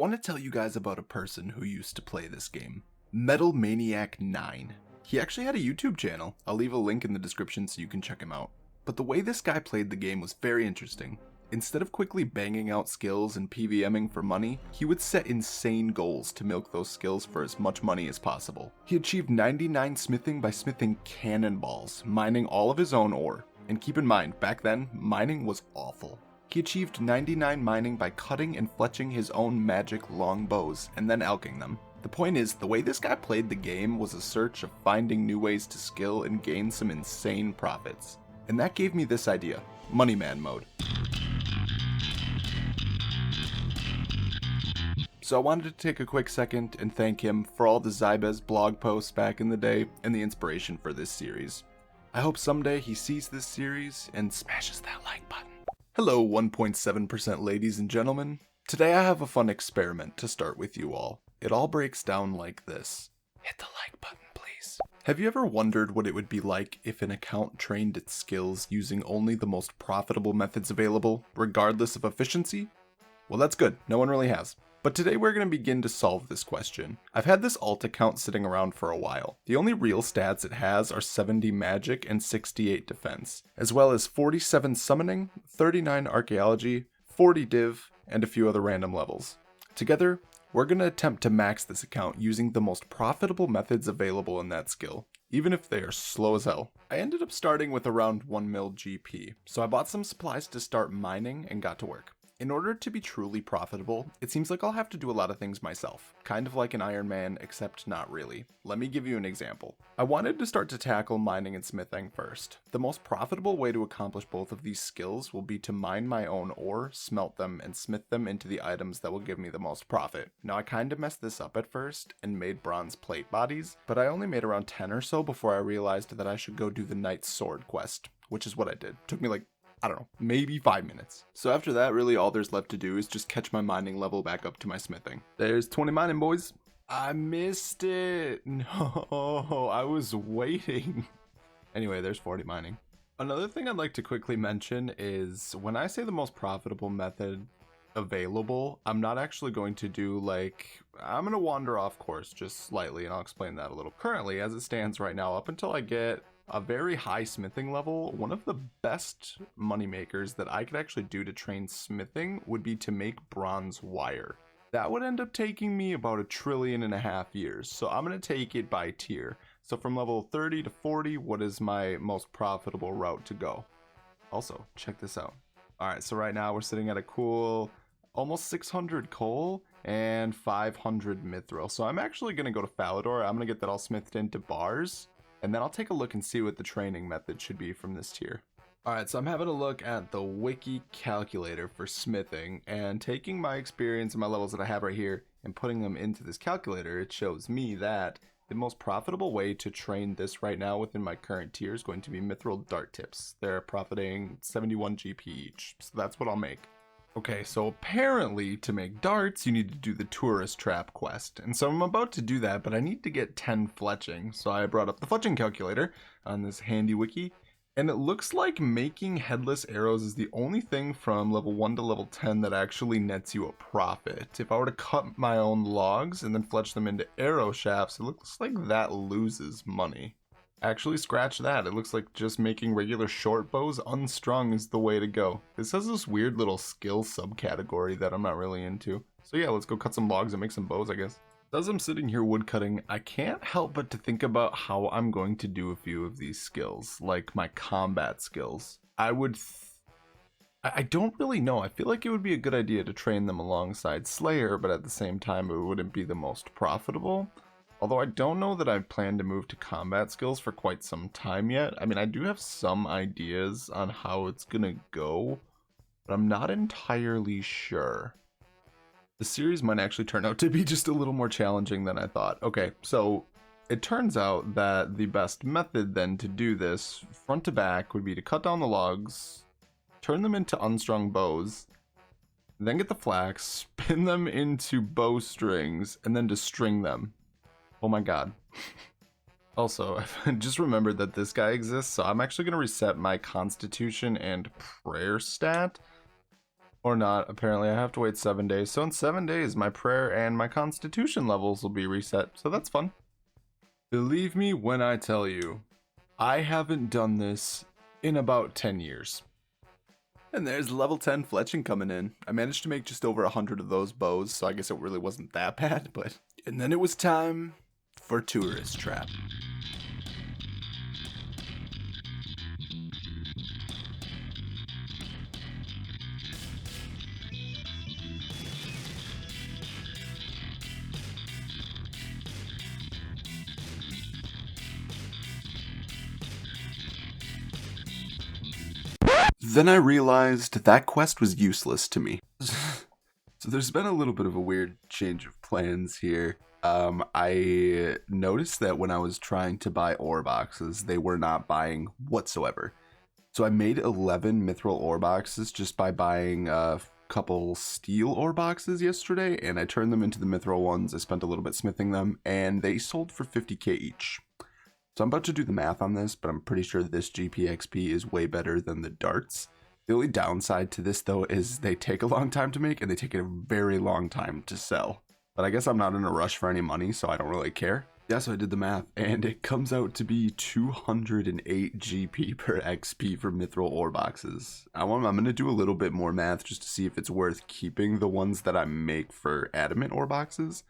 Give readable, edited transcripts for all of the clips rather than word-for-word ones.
want to tell you guys about a person who used to play this game. Metal Maniac 9. He actually had a YouTube channel. I'll leave a link in the description so you can check him out. But the way this guy played the game was very interesting. Instead of quickly banging out skills and PVMing for money, he would set insane goals to milk those skills for as much money as possible. He achieved 99 smithing by smithing cannonballs, mining all of his own ore. And keep in mind, back then, mining was awful. He achieved 99 mining by cutting and fletching his own magic long bows and then alching them. The point is, the way this guy played the game was a search of finding new ways to skill and gain some insane profits. And that gave me this idea, Money Man mode. So I wanted to take a quick second and thank him for all the Zybez blog posts back in the day and the inspiration for this series. I hope someday he sees this series and smashes that like button. Hello 1.7% ladies and gentlemen. Today I have a fun experiment to start with you all. It all breaks down like this. Hit the like button please. Have you ever wondered what it would be like if an account trained its skills using only the most profitable methods available, regardless of efficiency? Well, that's good, no one really has. But today we're going to begin to solve this question. I've had this alt account sitting around for a while. The only real stats it has are 70 magic and 68 defense, as well as 47 summoning, 39 archaeology, 40 div, and a few other random levels. Together, we're going to attempt to max this account using the most profitable methods available in that skill, even if they are slow as hell. I ended up starting with around 1 mil GP, so I bought some supplies to start mining and got to work. In order to be truly profitable, it seems like I'll have to do a lot of things myself, kind of like an Iron Man, except not really. Let me give you an example. I wanted to start to tackle mining and smithing first. The most profitable way to accomplish both of these skills will be to mine my own ore, smelt them, and smith them into the items that will give me the most profit. Now I kind of messed this up at first and made bronze plate bodies, but I only made around 10 or so before I realized that I should go do the Knight's Sword quest, which is what I did. Took me like, I don't know, maybe 5 minutes. So after that, really all there's left to do is just catch my mining level back up to my smithing. There's 20 mining, boys. I missed it. No, I was waiting. Anyway, there's 40 mining. Another thing I'd like to quickly mention is when I say the most profitable method available, I'm not actually going to do I'm going to wander off course just slightly, and I'll explain that a little. Currently, as it stands right now, up until I get a very high smithing level, one of the best money makers that I could actually do to train smithing would be to make bronze wire. That would end up taking me about 1.5 trillion years, so I'm going to take it by tier. So from level 30 to 40, what is my most profitable route to go? Also, check this out. Alright, so right now we're sitting at a cool almost 600 coal and 500 mithril. So I'm actually going to go to Falador. I'm going to get that all smithed into bars. And then I'll take a look and see what the training method should be from this tier. Alright, so I'm having a look at the wiki calculator for smithing, and taking my experience and my levels that I have right here and putting them into this calculator, it shows me that the most profitable way to train this right now within my current tier is going to be mithril dart tips. They're profiting 71 GP each, so that's what I'll make. Okay, so apparently to make darts, you need to do the tourist trap quest. And so I'm about to do that, but I need to get 10 fletching. So I brought up the fletching calculator on this handy wiki. And it looks like making headless arrows is the only thing from level 1 to level 10 that actually nets you a profit. If I were to cut my own logs and then fletch them into arrow shafts, it looks like that loses money. Actually, scratch that. It looks like just making regular short bows unstrung is the way to go. This has this weird little skill subcategory that I'm not really into. So yeah, let's go cut some logs and make some bows, I guess. As I'm sitting here woodcutting, I can't help but to think about how I'm going to do a few of these skills, like my combat skills. I don't really know. I feel like it would be a good idea to train them alongside Slayer, but at the same time, it wouldn't be the most profitable. Although I don't know that I plan to move to combat skills for quite some time yet. I mean, I do have some ideas on how it's gonna go, but I'm not entirely sure. The series might actually turn out to be just a little more challenging than I thought. Okay, so it turns out that the best method then to do this, front to back, would be to cut down the logs, turn them into unstrung bows, then get the flax, spin them into bowstrings, and then to string them. Oh my god. Also, I just remembered that this guy exists, so I'm actually going to reset my Constitution and Prayer stat Or not, apparently I have to wait 7 days. So in 7 days, my prayer and my constitution levels will be reset. So that's fun. Believe me when I tell you, I haven't done this in about 10 years. And there's level 10 fletching coming in. I managed to make just over 100 of those bows, so I guess it really wasn't that bad, but... And then it was time for Tourist Trap. Then I realized that quest was useless to me. So there's been a little bit of a weird change of plans here. I noticed that when I was trying to buy ore boxes, they were not buying whatsoever. So I made 11 mithril ore boxes just by buying a couple steel ore boxes yesterday, and I turned them into the mithril ones. I spent a little bit smithing them, and they sold for 50k each. So I'm about to do the math on this, but I'm pretty sure this GPXP is way better than the darts. The only downside to this, though, is they take a long time to make, and they take a very long time to sell. But I guess I'm not in a rush for any money, so I don't really care. Yeah, so I did the math, and it comes out to be 208 GP per XP for mithril ore boxes. I'm going to do a little bit more math just to see if it's worth keeping the ones that I make for adamant ore boxes.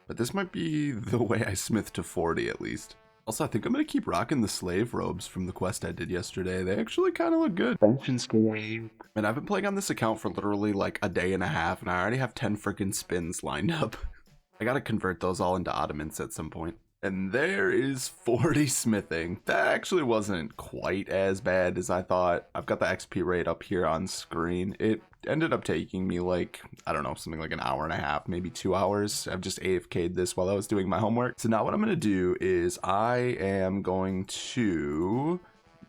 But this might be the way I smith to 40 at least. Also, I think I'm going to keep rocking the slave robes from the quest I did yesterday. They actually kind of look good. And I've been playing on this account for literally like a day and a half, and I already have 10 freaking spins lined up. I gotta convert those all into ottomans at some point. And there is 40 smithing. That actually wasn't quite as bad as I thought. I've got the XP rate up here on screen. It ended up taking me like, I don't know, something like an hour and a half, maybe 2 hours. I've just AFK'd this while I was doing my homework. So now what I'm gonna do is I'm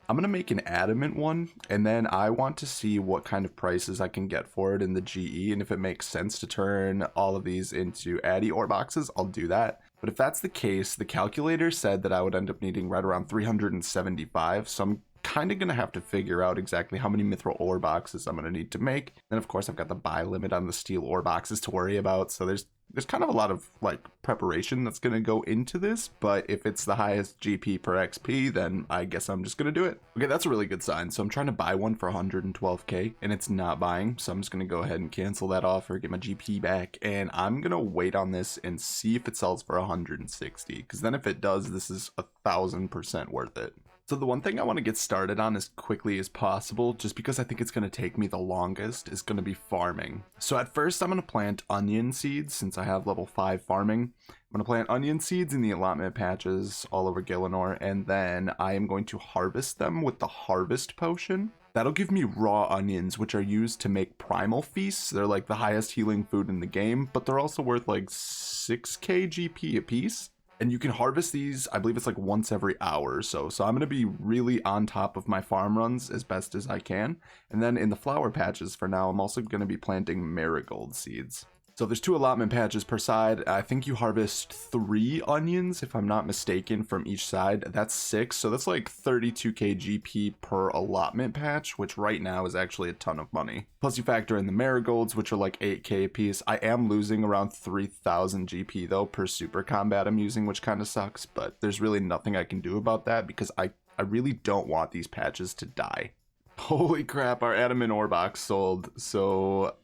gonna make an adamant one, and then I want to see what kind of prices I can get for it in the GE, and if it makes sense to turn all of these into addy ore boxes, I'll do that. But if that's the case, the calculator said that I would end up needing right around 375, so I'm kind of going to have to figure out exactly how many mithril ore boxes I'm going to need to make. And of course, I've got the buy limit on the steel ore boxes to worry about, so there's kind of a lot of like preparation that's going to go into this, but if it's the highest GP per XP, then I guess I'm just going to do it. Okay, that's a really good sign. So I'm trying to buy one for 112k and it's not buying, so I'm just going to go ahead and cancel that offer, get my GP back, and I'm going to wait on this and see if it sells for 160, because then if it does, this is 1000% worth it. So the one thing I want to get started on as quickly as possible, just because I think it's going to take me the longest, is going to be farming. So at first I'm going to plant onion seeds since I have level 5 farming. I'm going to plant onion seeds in the allotment patches all over Gielinor, and then I am going to harvest them with the harvest potion. That'll give me raw onions, which are used to make primal feasts. They're like the highest healing food in the game, but they're also worth like 6k GP a piece. And you can harvest these, I believe it's like once every hour or so. So I'm going to be really on top of my farm runs as best as I can. And then in the flower patches for now, I'm also going to be planting marigold seeds. So there's 2 allotment patches per side. I think you harvest 3 onions, if I'm not mistaken, from each side. That's 6, so that's like 32k GP per allotment patch, which right now is actually a ton of money. Plus you factor in the marigolds, which are like 8k a piece. I am losing around 3000 GP though per super combat I'm using, which kind of sucks, but there's really nothing I can do about that because I really don't want these patches to die. Holy crap, our adamant ore box sold, so...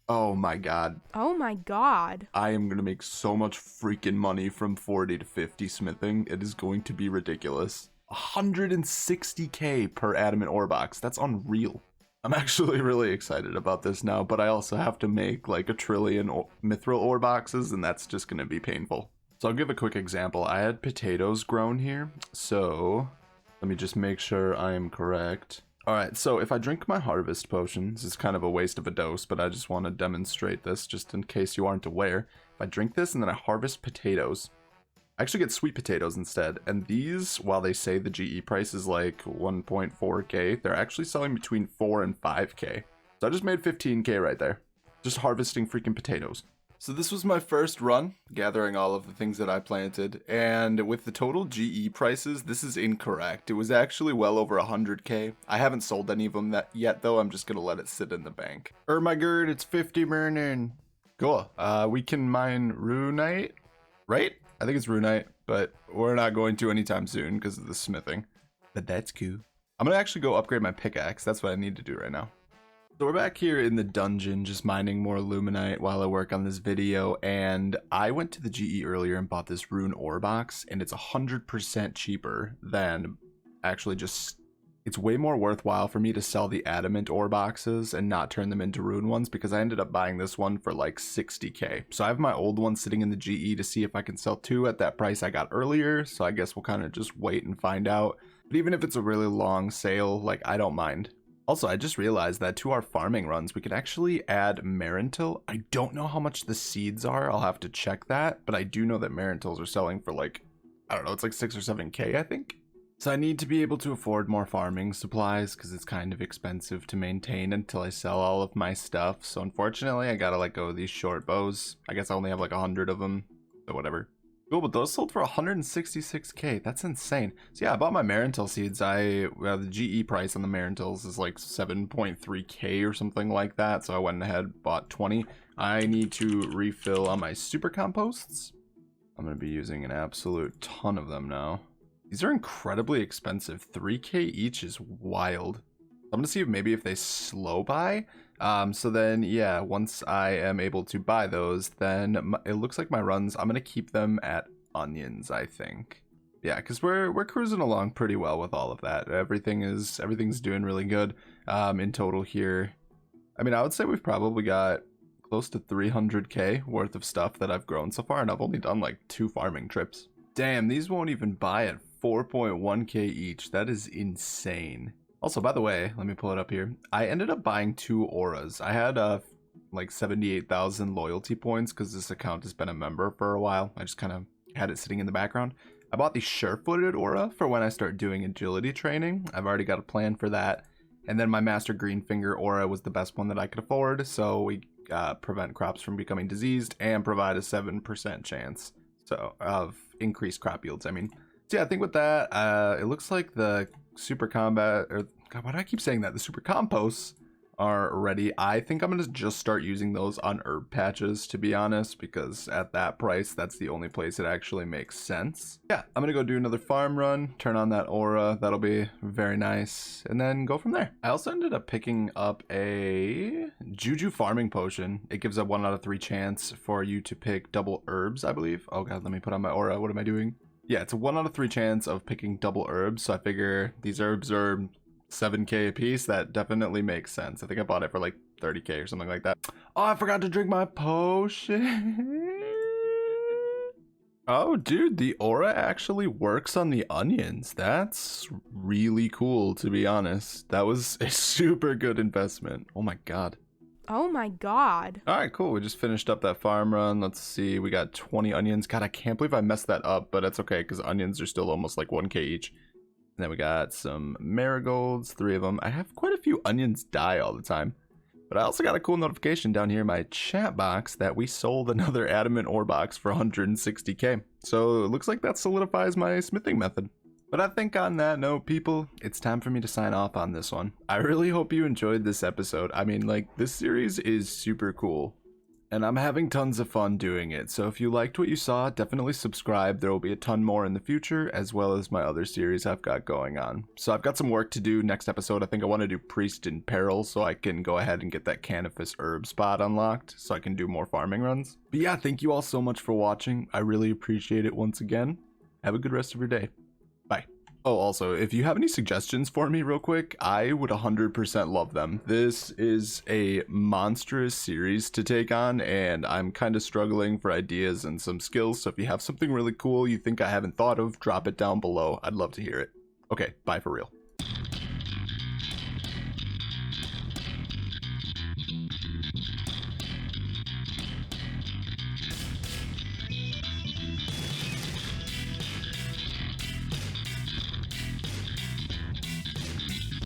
Oh my god. Oh my god. I am going to make so much freaking money from 40 to 50 smithing. It is going to be ridiculous. 160k per adamant ore box. That's unreal. I'm actually really excited about this now, but I also have to make like 1 trillion mithril ore boxes, and that's just going to be painful. So I'll give a quick example. I had potatoes grown here, so let me just make sure I am correct. Alright, so if I drink my harvest potions, it's kind of a waste of a dose, but I just want to demonstrate this just in case you aren't aware. If I drink this and then I harvest potatoes, I actually get sweet potatoes instead. And these, while they say the GE price is like 1.4k, they're actually selling between 4 and 5k. So I just made 15k right there. Just harvesting freaking potatoes. So this was my first run, gathering all of the things that I planted, and with the total GE prices, this is incorrect. It was actually well over 100k. I haven't sold any of them yet, though. I'm just gonna let it sit in the bank. My god, it's 50 burning. Cool. We can mine Runite, right? I think it's Runite, but we're not going to anytime soon because of the smithing. But that's cool. I'm gonna actually go upgrade my pickaxe. That's what I need to do right now. So we're back here in the dungeon, just mining more Luminite while I work on this video, and I went to the GE earlier and bought this rune ore box, and it's 100% cheaper than actually just, it's way more worthwhile for me to sell the adamant ore boxes and not turn them into rune ones, because I ended up buying this one for like 60k. So I have my old one sitting in the GE to see if I can sell two at that price I got earlier, so I guess we'll kind of just wait and find out. But even if it's a really long sale, like, I don't mind. Also, I just realized that to our farming runs, we could actually add Marentil. I don't know how much the seeds are. I'll have to check that. But I do know that Marentils are selling for like, I don't know, it's like 6 or 7k, I think. So I need to be able to afford more farming supplies because it's kind of expensive to maintain until I sell all of my stuff. So unfortunately, I gotta let go of these short bows. I guess I only have like 100 of them, so whatever. Cool, but those sold for 166k. That's insane. So yeah, I bought my Marentil seeds. The GE price on the Marentils is like 7.3k or something like that. So I went ahead, bought 20. I need to refill on my super composts. I'm going to be using an absolute ton of them now. These are incredibly expensive. 3k each is wild. I'm going to see if they slow buy. So then, yeah, once I am able to buy those, then it looks like my runs, I'm going to keep them at onions, I think. Yeah, because we're cruising along pretty well with all of that. Everything's doing really good in total here. I mean, I would say we've probably got close to 300k worth of stuff that I've grown so far, and I've only done like 2 farming trips. Damn, these won't even buy at 4.1k each. That is insane. Also, by the way, let me pull it up here. I ended up buying 2 auras. I had like 78,000 loyalty points because this account has been a member for a while. I just kind of had it sitting in the background. I bought the sure-footed aura for when I start doing agility training. I've already got a plan for that. And then my Master Greenfinger aura was the best one that I could afford. So we prevent crops from becoming diseased and provide a 7% chance of increased crop yields. I mean, so yeah, I think with that, it looks like the super combat, or God, why do I keep saying that? The super composts are ready. I think I'm gonna just start using those on herb patches, to be honest, because at that price, that's the only place it actually makes sense. Yeah, I'm gonna go do another farm run, turn on that aura. That'll be very nice, and then go from there. I also ended up picking up a Juju farming potion. It gives a 1 out of 3 chance for you to pick double herbs, I believe. Oh God, let me put on my aura. What am I doing? Yeah, it's a 1 out of 3 chance of picking double herbs, so I figure these herbs are 7k a piece. That definitely makes sense. I think I bought it for like 30k or something like that. Oh, I forgot to drink my potion. Oh, dude, the aura actually works on the onions. That's really cool, to be honest. That was a super good investment. Oh my God. Oh my God. All right, cool. We just finished up that farm run. Let's see. We got 20 onions. God, I can't believe I messed that up, but that's okay because onions are still almost like 1k each. And then we got some marigolds, 3 of them. I have quite a few onions die all the time. But I also got a cool notification down here in my chat box that we sold another adamant ore box for 160k. So it looks like that solidifies my smithing method. But I think on that note, people, it's time for me to sign off on this one. I really hope you enjoyed this episode. I mean, like, this series is super cool. And I'm having tons of fun doing it. So if you liked what you saw, definitely subscribe. There will be a ton more in the future, as well as my other series I've got going on. So I've got some work to do next episode. I think I want to do Priest in Peril so I can go ahead and get that Canifus herb spot unlocked so I can do more farming runs. But yeah, thank you all so much for watching. I really appreciate it once again. Have a good rest of your day. Bye. Oh, also, if you have any suggestions for me real quick, I would 100% love them. This is a monstrous series to take on, and I'm kind of struggling for ideas and some skills, so if you have something really cool you think I haven't thought of, drop it down below. I'd love to hear it. Okay, bye for real.